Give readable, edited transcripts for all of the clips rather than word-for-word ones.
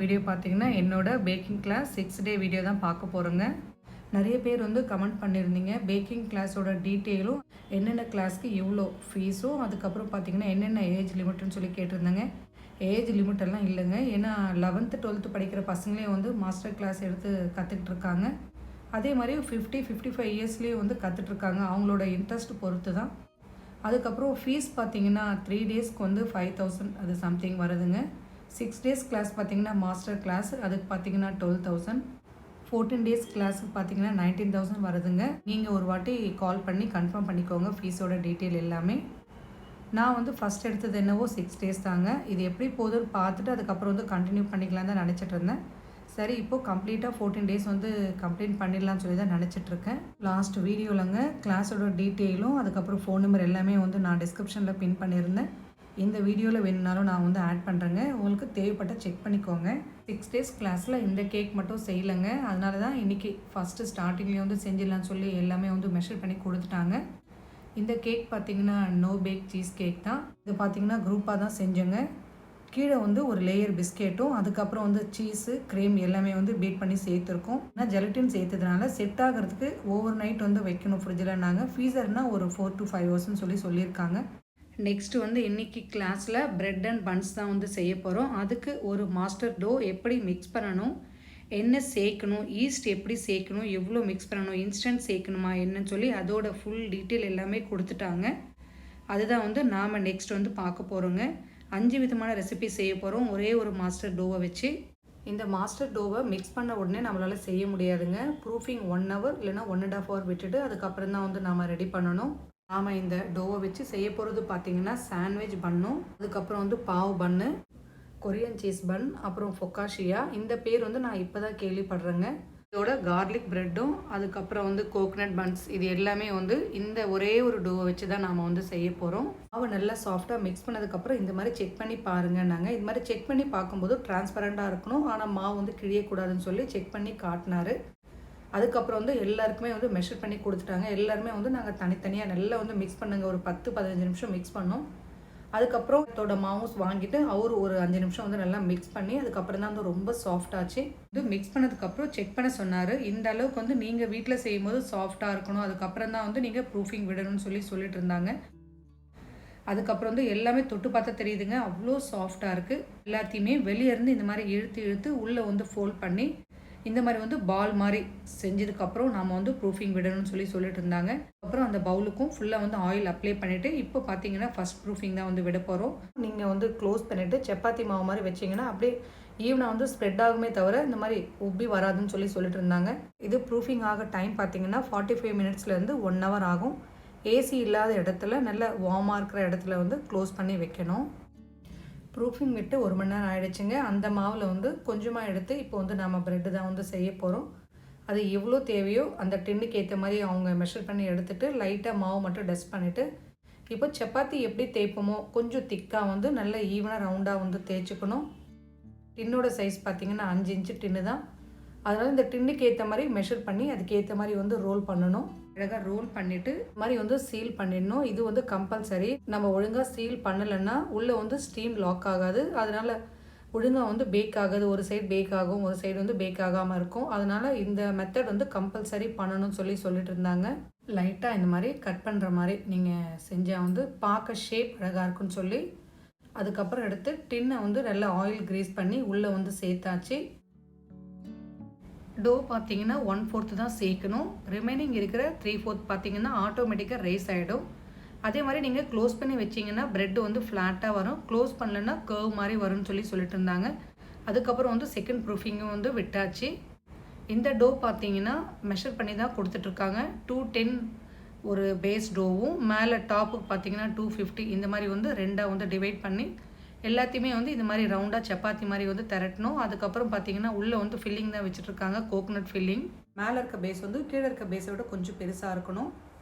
Video பார்த்தீங்கன்னா என்னோட baking class 6 day video தான் பார்க்க போகிறோங்க. நிறைய பேர் வந்து கமெண்ட் பண்ணியிருந்தீங்க பேக்கிங் கிளாஸோட டீட்டெயிலும் என்னென்ன கிளாஸ்க்கு எவ்வளோ ஃபீஸும் அதுக்கப்புறம் பார்த்தீங்கன்னா என்னென்ன ஏஜ் லிமிட்னு சொல்லி கேட்டிருந்தாங்க. ஏஜ் லிமிட் எல்லாம் இல்லைங்க. ஏன்னா 11th 12th படிக்கிற பசங்களே வந்து மாஸ்டர் கிளாஸ் எடுத்து கற்றுக்கிட்டு இருக்காங்க. அதே மாதிரி 50-55 இயர்ஸ்லேயே வந்து கற்றுட்ருக்காங்க. அவங்களோட இன்ட்ரெஸ்ட் பொறுத்து தான். அதுக்கப்புறம் ஃபீஸ் பார்த்தீங்கன்னா 3 டேஸ்க்கு வந்து 5000 அது சம்திங் வருதுங்க. 6 டேஸ் கிளாஸ் பார்த்தீங்கன்னா மாஸ்டர் கிளாஸ் அதுக்கு பார்த்தீங்கன்னா 12,000. 14 டேஸ் கிளாஸுக்கு பார்த்தீங்கன்னா 19,000 வருதுங்க. நீங்கள் ஒரு வாட்டி கால் பண்ணி கன்ஃபார்ம் பண்ணிக்கோங்க ஃபீஸோட டீட்டெயில் எல்லாமே. நான் வந்து ஃபஸ்ட் எடுத்தது என்னவோ 6 டேஸ் தாங்க. இது எப்படி போகுதுன்னு பார்த்துட்டு அதுக்கப்புறம் வந்து கண்டினியூ பண்ணிக்கலாம் தான் நினச்சிட்டு இருந்தேன். சரி இப்போது கம்ப்ளீட்டாக 14 டேஸ் வந்து கம்ப்ளீட் பண்ணிடலாம்னு சொல்லி தான் நினச்சிட்ருக்கேன். லாஸ்ட் வீடியோவிலங்க கிளாஸோட டீட்டெயிலும் அதுக்கப்புறம் ஃபோன் நம்பர் எல்லாமே வந்து நான் டிஸ்கிரிப்ஷனில் பின் பண்ணியிருந்தேன். இந்த வீடியோவில் வேணுனாலும் நான் வந்து ஆட் பண்ணுறேங்க. உங்களுக்கு தேவைப்பட்ட செக் பண்ணிக்கோங்க. 6 டேஸ் கிளாஸில் இந்த கேக் மட்டும் செய்யலைங்க. அதனால தான் இன்றைக்கி ஃபஸ்ட்டு ஸ்டார்டிங்லேயே வந்து செஞ்சிடலான்னு சொல்லி எல்லாமே வந்து மெஷர் பண்ணி கொடுத்துட்டாங்க. இந்த கேக் பார்த்தீங்கன்னா நோ பேக் சீஸ் கேக் தான். இது பார்த்தீங்கன்னா குரூப்பாக தான் செஞ்சோங்க. கீழே வந்து ஒரு லேயர் பிஸ்கெட்டும் அதுக்கப்புறம் வந்து சீஸு க்ரீம் எல்லாமே வந்து பீட் பண்ணி சேர்த்துருக்கோம். ஆனால் ஜெலட்டின் சேர்த்ததுனால செட் ஆகிறதுக்கு ஓவர் நைட் வந்து வைக்கணும் ஃப்ரிட்ஜில். நாங்கள் ஃப்ரீசர்னால் ஒரு 4 to 5 ஹவர்ஸ்னு சொல்லியிருக்காங்க. நெக்ஸ்ட்டு வந்து இன்றைக்கி கிளாஸில் ப்ரெட் அண்ட் பன்ஸ் தான் வந்து செய்ய போகிறோம். அதுக்கு ஒரு மாஸ்டர் டோ எப்படி மிக்ஸ் பண்ணணும், என்ன சேர்க்கணும், ஈஸ்ட் எப்படி சேர்க்கணும், எவ்வளோ மிக்ஸ் பண்ணணும், இன்ஸ்டன்ட் சேர்க்கணுமா என்னன்னு சொல்லி அதோட ஃபுல் டீட்டெயில் எல்லாமே கொடுத்துட்டாங்க. அதுதான் வந்து நாம் நெக்ஸ்ட் வந்து பார்க்க போகிறோங்க. 5 விதமான ரெசிபி செய்ய போகிறோம் ஒரே ஒரு மாஸ்டர் டோவை வச்சு. இந்த மாஸ்டர் டோவை மிக்ஸ் பண்ண உடனே நம்மளால் செய்ய முடியாதுங்க. ப்ரூஃபிங் 1 hour இல்லைனா 1.5 hour விட்டுட்டு அதுக்கப்புறம் தான் வந்து நாம் ரெடி பண்ணணும். நாம் இந்த டோவை வச்சு செய்ய போகிறது பார்த்திங்கன்னா சாண்ட்விச் பன்னும் அதுக்கப்புறம் வந்து பாவ் பன்னு, கொரியன் சீஸ் பன், அப்புறம் ஃபொக்காஷியா. இந்த பேர் வந்து நான் இப்போ தான் கேள்விப்படுறேங்க. இதோட கார்லிக் ப்ரெட்டும் அதுக்கப்புறம் வந்து கோகனட் பன்ஸ் இது எல்லாமே வந்து இந்த ஒரே ஒரு டோவை வச்சு தான் நாம் வந்து செய்ய போகிறோம். மாவு நல்லா சாஃப்டாக மிக்ஸ் பண்ணதுக்கப்புறம் இந்த மாதிரி செக் பண்ணி பாருங்க. நாங்கள் இது மாதிரி செக் பண்ணி பார்க்கும்போது டிரான்ஸ்பரண்ட்டாக இருக்கணும், ஆனால் மாவு வந்து கிழியக்கூடாதுன்னு சொல்லி செக் பண்ணி காட்டினார். அதுக்கப்புறம் வந்து எல்லாருக்குமே வந்து மெஷர் பண்ணி கொடுத்துட்டாங்க. எல்லாருமே வந்து நாங்கள் தனித்தனியாக நல்லா வந்து மிக்ஸ் பண்ணுங்க. ஒரு 10-15 நிமிஷம் மிக்ஸ் பண்ணோம். அதுக்கப்புறம் அதோட மாவுஸ் வாங்கிட்டு அவர் ஒரு 5 நிமிஷம் வந்து நல்லா மிக்ஸ் பண்ணி அதுக்கப்புறம் தான் வந்து ரொம்ப சாஃப்டாச்சு. இது மிக்ஸ் பண்ணதுக்கப்புறம் செக் பண்ண சொன்னார். இந்த அளவுக்கு வந்து நீங்கள் வீட்டில் செய்யும்போது சாஃப்டாக இருக்கணும், அதுக்கப்புறம் தான் வந்து நீங்கள் ப்ரூஃபிங் விடணும்னு சொல்லிட்டு இருந்தாங்க. அதுக்கப்புறம் வந்து எல்லாமே தொட்டு பார்த்தா தெரியுதுங்க, அவ்வளோ சாஃப்டாக இருக்குது. எல்லாத்தையுமே வெளியே இருந்து இந்த மாதிரி இழுத்து உள்ளே வந்து ஃபோல்ட் பண்ணி இந்த மாதிரி வந்து பால் மாதிரி செஞ்சதுக்கப்புறம் நாம் வந்து ப்ரூஃபிங் விடணும்னு சொல்லிட்டு இருந்தாங்க. அப்புறம் அந்த பவுலுக்கும் ஃபுல்லாக வந்து ஆயில் அப்ளை பண்ணிவிட்டு இப்போ பார்த்தீங்கன்னா ஃபஸ்ட் ப்ரூஃபிங் தான் வந்து விட போகிறோம். நீங்கள் வந்து க்ளோஸ் பண்ணிவிட்டு சப்பாத்தி மாவு மாதிரி வச்சிங்கன்னா அப்படியே ஈவனாக வந்து ஸ்ப்ரெட் ஆகுமே தவிர இந்த மாதிரி உப்பி வராதுன்னு சொல்லிட்டு இருந்தாங்க. இது ப்ரூஃபிங் ஆக டைம் பார்த்தீங்கன்னா 45 மினிட்ஸ்லேருந்து 1 hour ஆகும். ஏசி இல்லாத இடத்துல நல்ல வார்மாக இருக்கிற இடத்துல வந்து க்ளோஸ் பண்ணி வைக்கணும். ப்ரூஃபிங் விட்டு 1 மணி நேரம் ஆகிடுச்சுங்க. அந்த மாவில் வந்து கொஞ்சமாக எடுத்து இப்போ வந்து நம்ம ப்ரெட்டு தான் வந்து செய்ய போகிறோம். அது எவ்வளோ தேவையோ அந்த டின்னுக்கு ஏற்ற மாதிரி அவங்க மெஷர் பண்ணி எடுத்துகிட்டு லைட்டாக மாவு மட்டும் டஸ்ட் பண்ணிவிட்டு இப்போ சப்பாத்தி எப்படி தேய்ப்போமோ கொஞ்சம் திக்காக வந்து நல்ல ஈவனாக ரவுண்டாக வந்து தேய்ச்சிக்கணும். டின்னோட சைஸ் பார்த்திங்கன்னா 5 இன்ச்சு டின்னு தான். அதனால் இந்த டின்னுக்கு ஏற்ற மாதிரி மெஷர் பண்ணி அதுக்கு ஏற்ற மாதிரி வந்து ரோல் பண்ணணும். அழகாக ரோல் பண்ணிவிட்டு மாதிரி வந்து சீல் பண்ணிடணும். இது வந்து கம்பல்சரி. நம்ம ஒழுங்காக சீல் பண்ணலைன்னா உள்ளே வந்து ஸ்டீம் லாக் ஆகாது. அதனால் ஒழுங்காக வந்து பேக் ஆகாது. ஒரு சைடு பேக் ஆகும், ஒரு சைடு வந்து பேக் ஆகாமல் இருக்கும். அதனால் இந்த மெத்தட் வந்து கம்பல்சரி பண்ணணும்னு சொல்லிட்டு இருந்தாங்க. லைட்டாக இந்த மாதிரி கட் பண்ணுற மாதிரி நீங்கள் செஞ்சால் வந்து பார்க்க ஷேப் அழகாக இருக்குன்னு சொல்லி அதுக்கப்புறம் எடுத்து டின்னை வந்து நல்லா ஆயில் கிரீஸ் பண்ணி உள்ளே வந்து சேர்த்தாச்சு. டோ பார்த்தீங்கன்னா 1/4 தான் சேர்க்கணும். ரிமைனிங் இருக்கிற 3/4 பார்த்தீங்கன்னா ஆட்டோமேட்டிக்காக ரைஸ் ஆகிடும். அதே மாதிரி நீங்கள் க்ளோஸ் பண்ணி வச்சிங்கன்னா ப்ரெட் வந்து ஃப்ளாட்டாக வரும், க்ளோஸ் பண்ணலன்னா கர்வ் மாதிரி வரும்னு சொல்லிட்டு இருந்தாங்க. அதுக்கப்புறம் வந்து செகண்ட் ப்ரூஃபிங்கும் வந்து விட்டாச்சு. இந்த டோ பார்த்தீங்கன்னா மெஷர் பண்ணி தான் கொடுத்துட்ருக்காங்க. 210 ஒரு பேஸ் டோவும் மேலே டாப்புக்கு பார்த்தீங்கன்னா 250 இந்த மாதிரி வந்து ரெண்டாக வந்து டிவைட் பண்ணி எல்லாத்தையுமே வந்து இந்த மாதிரி ரவுண்டாக சப்பாத்தி மாதிரி வந்து திரட்டணும். அதுக்கப்புறம் பார்த்தீங்கன்னா உள்ளே வந்து ஃபில்லிங் தான் வச்சுட்ருக்காங்க, கோகனட் ஃபில்லிங். மேலே இருக்க பேஸ் வந்து கீழே இருக்க பேஸை விட கொஞ்சம் பெருசாக இருக்கணும்.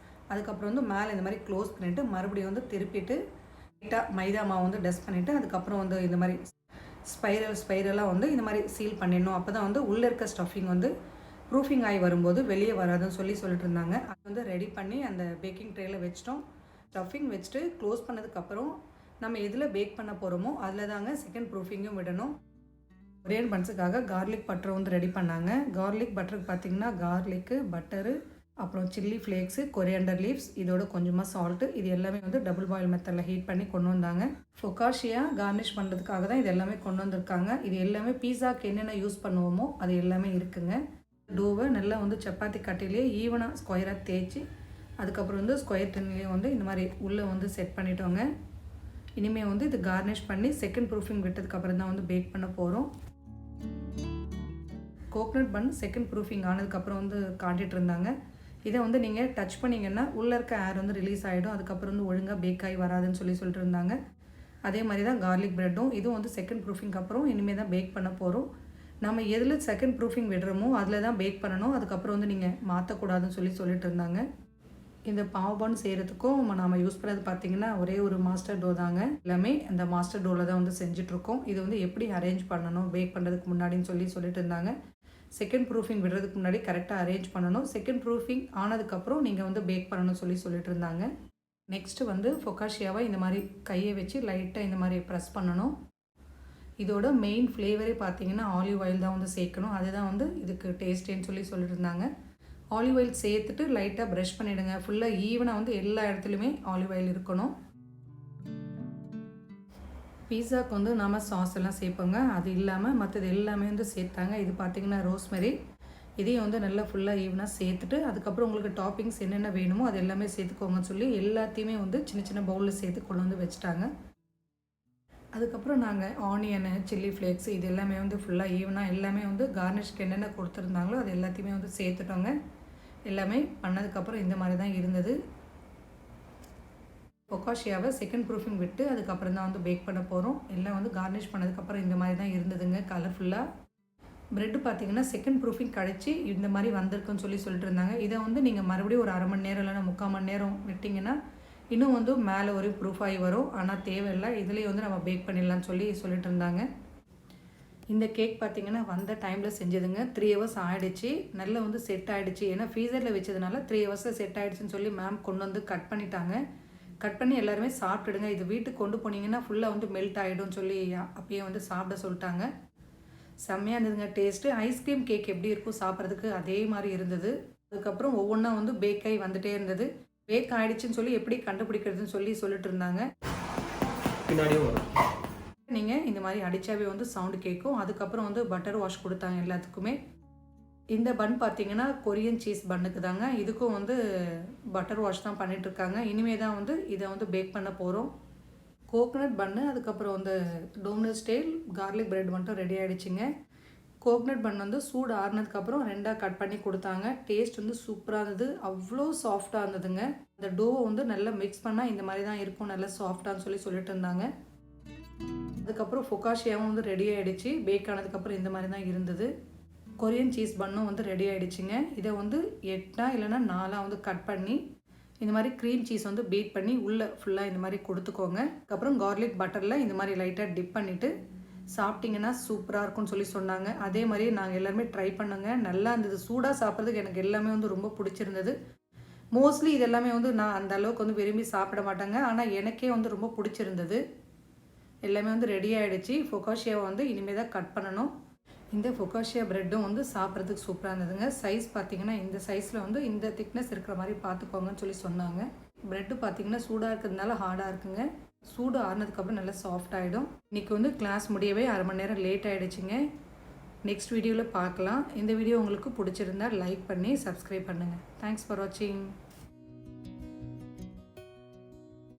அதுக்கப்புறம் வந்து மேலே இந்த மாதிரி க்ளோஸ் பண்ணிவிட்டு மறுபடியும் வந்து திருப்பிட்டு லைட்டாக மைதா மாவு வந்து டஸ்ட் பண்ணிவிட்டு அதுக்கப்புறம் வந்து இந்த மாதிரி ஸ்பைரலாக வந்து இந்த மாதிரி சீல் பண்ணிடணும். அப்போ தான் வந்து உள்ளே இருக்க ஸ்டஃபிங் வந்து ப்ரூஃபிங் ஆகி வரும்போது வெளியே வராதுன்னு சொல்லிட்டு இருந்தாங்க. அது வந்து ரெடி பண்ணி அந்த பேக்கிங் ட்ரேயில் வச்சிட்டோம். ஸ்டஃபிங் வச்சுட்டு க்ளோஸ் பண்ணதுக்கப்புறம் நம்ம எதில் பேக் பண்ண போகிறோமோ அதில் தாங்க செகண்ட் ப்ரூஃபிங்கும் விடணும். கொரியன் பன்ஸுக்காக கார்லிக் பட்டர் வந்து ரெடி பண்ணாங்க. கார்லிக் பட்டருக்கு பார்த்தீங்கன்னா கார்லிக்கு, பட்டரு, அப்புறம் சில்லி ஃப்ளேக்ஸு, கொரியாண்டர் லீவ்ஸ், இதோட கொஞ்சமாக சால்ட்டு, இது எல்லாமே வந்து டபுள் பாயில் மெத்தடில் ஹீட் பண்ணி கொண்டு வந்தாங்க. ஃபொகாஷியா கார்னிஷ் பண்ணுறதுக்காக தான் இது எல்லாமே கொண்டு வந்திருக்காங்க. இது எல்லாமே பீஸாக்கு என்னென்ன யூஸ் பண்ணுவோமோ அது எல்லாமே இருக்குங்க. டோவை நல்லா வந்து சப்பாத்தி கட்டையிலேயே ஈவனாக ஸ்கொயராக தேய்ச்சி அதுக்கப்புறம் வந்து ஸ்கொயர் டின்லேயே வந்து இந்த மாதிரி உள்ளே வந்து செட் பண்ணிட்டோங்க. இனிமேல் வந்து இது கார்னிஷ் பண்ணி செகண்ட் ப்ரூஃபிங் விட்டதுக்கப்புறம் தான் வந்து பேக் பண்ண போகிறோம். கோகனட் பன் செகண்ட் ப்ரூஃபிங் ஆனதுக்கப்புறம் வந்து காட்டிகிட்டு இருந்தாங்க. இதை வந்து நீங்கள் டச் பண்ணிங்கன்னா உள்ளே இருக்க ஏர் வந்து ரிலீஸ் ஆகிடும். அதுக்கப்புறம் வந்து ஒழுங்காக பேக் ஆகி வராதுன்னு சொல்லிட்டு இருந்தாங்க. அதே மாதிரி தான் கார்லிக் ப்ரெட்டும் இதுவும் வந்து செகண்ட் ப்ரூஃபிங்க்கு அப்புறம் இனிமேல் தான் பேக் பண்ண போகிறோம். நம்ம எதில் செகண்ட் ப்ரூஃபிங் விடுறோமோ அதில் தான் பேக் பண்ணணும். அதுக்கப்புறம் வந்து நீங்கள் மாற்றக்கூடாதுன்னு சொல்லிட்டு இருந்தாங்க. இந்த பாவ் பன் செய்கிறதுக்கும் நம்ம யூஸ் பண்ணது பார்த்திங்கன்னா ஒரே ஒரு மாஸ்டர் டோ தாங்க. எல்லாமே அந்த மாஸ்டர் டோவில் தான் வந்து செஞ்சிட்ருக்கோம். இது வந்து எப்படி அரேஞ்ச் பண்ணணும் பேக் பண்ணுறதுக்கு முன்னாடின்னு சொல்லிட்டு இருந்தாங்க. செகண்ட் ப்ரூஃபிங் விடுறதுக்கு முன்னாடி கரெக்டாக அரேஞ்ச் பண்ணணும். செகண்ட் ப்ரூஃபிங் ஆனதுக்கப்புறம் நீங்கள் வந்து பேக் பண்ணணும்னு சொல்லிட்டு இருந்தாங்க. நெக்ஸ்ட்டு வந்து ஃபொகாஷியாவை இந்த மாதிரி கையை வச்சு லைட்டாக இந்த மாதிரி ப்ரெஸ் பண்ணணும். இதோட மெயின் ஃப்ளேவரே பார்த்தீங்கன்னா ஆலிவ் ஆயில் தான் வந்து சேர்க்கணும். அதுதான் வந்து இதுக்கு டேஸ்ட்டேன்னு சொல்லிட்டு இருந்தாங்க. ஆலிவ் ஆயில் சேர்த்துட்டு லைட்டாக ப்ரஷ் பண்ணிவிடுங்க. ஃபுல்லாக ஈவனாக வந்து எல்லா இடத்துலையுமே ஆலிவ் ஆயில் இருக்கணும். பீஸாவுக்கு வந்து நம்ம சாஸ் எல்லாம் சேர்ப்போங்க. அது இல்லாமல் மற்றது எல்லாமே வந்து சேர்த்தாங்க. இது பார்த்திங்கன்னா ரோஸ்மெரி, இதையும் வந்து நல்லா ஃபுல்லாக ஈவனாக சேர்த்துட்டு அதுக்கப்புறம் உங்களுக்கு டாப்பிங்ஸ் என்னென்ன வேணுமோ அது எல்லாமே சேர்த்துக்கோங்கன்னு சொல்லி எல்லாத்தையுமே வந்து சின்ன சின்ன பவுலில் சேர்த்து கொண்டு வந்து வச்சுட்டாங்க. அதுக்கப்புறம் நாங்கள் ஆனியனு, சில்லி ஃப்ளேக்ஸ் இது எல்லாமே வந்து ஃபுல்லாக ஈவனாக எல்லாமே வந்து கார்னிஷ்க்கு என்னென்ன கொடுத்துருந்தாங்களோ அது எல்லாத்தையுமே வந்து சேர்த்துட்டோங்க. எல்லாமே பண்ணதுக்கப்புறம் இந்த மாதிரி தான் இருந்தது. ஃபொகாஷியாவை செகண்ட் ப்ரூஃபிங் விட்டு அதுக்கப்புறம் தான் வந்து பேக் பண்ண போகிறோம். எல்லாம் வந்து கார்னிஷ் பண்ணதுக்கப்புறம் இந்த மாதிரி தான் இருந்ததுங்க கலர்ஃபுல்லாக. ப்ரெட்டு பார்த்திங்கன்னா செகண்ட் ப்ரூஃபிங் கழிச்சு இந்த மாதிரி வந்திருக்குன்னு சொல்லிட்டு இருந்தாங்க. இதை வந்து நீங்கள் மறுபடியும் ஒரு 1/2 மணி நேரம் இல்லைன்னா 3/4 மணி நேரம் விட்டிங்கன்னா இன்னும் வந்து மேலே ஒரு ப்ரூஃப் ஆகி வரும். ஆனால் தேவையில்லை, இதுலேயே வந்து நம்ம பேக் பண்ணிடலான்னு சொல்லிட்டு இருந்தாங்க. இந்த கேக் பார்த்திங்கன்னா வந்த டைமில் செஞ்சதுங்க. 3 ஹவர்ஸ் ஆகிடுச்சு. நல்லா வந்து செட் ஆகிடுச்சு. ஏன்னா ஃப்ரீசரில் வச்சதுனால 3 ஹவர்ஸில் செட் ஆகிடுச்சின்னு சொல்லி மேம் கொண்டு வந்து கட் பண்ணிட்டாங்க. கட் பண்ணி எல்லாருமே சாப்பிட்டுடுங்க, இது வீட்டுக்கு கொண்டு போனீங்கன்னா ஃபுல்லாக வந்து மெல்ட் ஆகிடும்னு சொல்லி அப்பயே வந்து சாப்பிட சொல்லிட்டாங்க. செம்மையாக இருந்ததுங்க டேஸ்ட்டு. ஐஸ்கிரீம் கேக் எப்படி இருக்கும் சாப்பிட்றதுக்கு அதே மாதிரி இருந்தது. அதுக்கப்புறம் ஒவ்வொன்றா வந்து பேக் ஆகி வந்துகிட்டே இருந்தது. பேக் ஆகிடுச்சின்னு சொல்லி எப்படி கண்டுபிடிக்கிறதுன்னு சொல்லிட்டு இருந்தாங்க. பின்னாடியும் வரும், நீங்கள் இந்த மாதிரி அடித்தாவே வந்து சவுண்டு கேட்கும். அதுக்கப்புறம் வந்து பட்டர் வாஷ் கொடுத்தாங்க எல்லாத்துக்குமே. இந்த பன் பார்த்திங்கன்னா கொரியன் சீஸ் பன்னுக்கு தாங்க. இதுக்கும் வந்து பட்டர் வாஷ் தான் பண்ணிகிட்ருக்காங்க. இனிமேல் தான் வந்து இதை வந்து பேக் பண்ண போகிறோம். கோகனட் பன்னு அதுக்கப்புறம் வந்து டோமினோஸ் ஸ்டைல் கார்லிக் ப்ரெட் மட்டும் ரெடி ஆகிடுச்சிங்க. கோகனட் பன் வந்து சூடு ஆறுனதுக்கப்புறம் 2ஆக கட் பண்ணி கொடுத்தாங்க. டேஸ்ட் வந்து சூப்பராக இருந்தது. அவ்வளோ சாஃப்டாக இருந்ததுங்க. இந்த டோவை வந்து நல்லா மிக்ஸ் பண்ணால் இந்த மாதிரி தான் இருக்கும், நல்லா சாஃப்டான்னு சொல்லிட்டு இருந்தாங்க. அதுக்கப்புறம் ஃபொகாஷியாவும் வந்து ரெடி ஆகிடுச்சு. பேக் ஆனதுக்கப்புறம் இந்த மாதிரி தான் இருந்தது. கொரியன் சீஸ் பன்னும் வந்து ரெடி ஆகிடுச்சிங்க. இதை வந்து 8 இல்லைன்னா 4 வந்து கட் பண்ணி இந்த மாதிரி க்ரீம் சீஸ் வந்து பீட் பண்ணி உள்ளே ஃபுல்லாக இந்த மாதிரி கொடுத்துக்கோங்க. அதுக்கப்புறம் கார்லிக் பட்டரில் இந்த மாதிரி லைட்டாக டிப் பண்ணிவிட்டு சாப்பிட்டிங்கன்னா சூப்பராக இருக்கும்னு சொன்னாங்க. அதே மாதிரி நாங்கள் எல்லாருமே ட்ரை பண்ணுங்க. நல்லா இருந்தது. சூடாக சாப்பிட்றதுக்கு எனக்கு எல்லாமே வந்து ரொம்ப பிடிச்சிருந்தது. மோஸ்ட்லி இது எல்லாமே வந்து நான் அந்த அளவுக்கு வந்து விரும்பி சாப்பிட மாட்டேங்க. ஆனால் எனக்கே வந்து ரொம்ப பிடிச்சிருந்தது. எல்லாமே வந்து ரெடி ஆகிடுச்சு. ஃபொகாஷியாவை வந்து இனிமேல் தான் கட் பண்ணணும். இந்த ஃபொகாஷியா ப்ரெட்டும் வந்து சாப்பிட்றதுக்கு சூப்பராக இருந்ததுங்க. சைஸ் பார்த்திங்கன்னா இந்த சைஸில் வந்து இந்த திக்னஸ் இருக்கிற மாதிரி பார்த்துக்கோங்கன்னு சொன்னாங்க. ப்ரெட்டு பார்த்திங்கன்னா சூடாக இருக்கிறதுனால ஹார்டாக இருக்குங்க. சூடு ஆறுனதுக்கப்புறம் நல்லா சாஃப்ட் ஆகிடும். இன்றைக்கி வந்து கிளாஸ் முடியவே 1/2 மணி நேரம் லேட் ஆகிடுச்சிங்க. நெக்ஸ்ட் வீடியோவில் பார்க்கலாம். இந்த வீடியோ உங்களுக்கு பிடிச்சிருந்தா லைக் பண்ணி சப்ஸ்கிரைப் பண்ணுங்கள். தேங்க்ஸ் ஃபார் வாட்சிங்.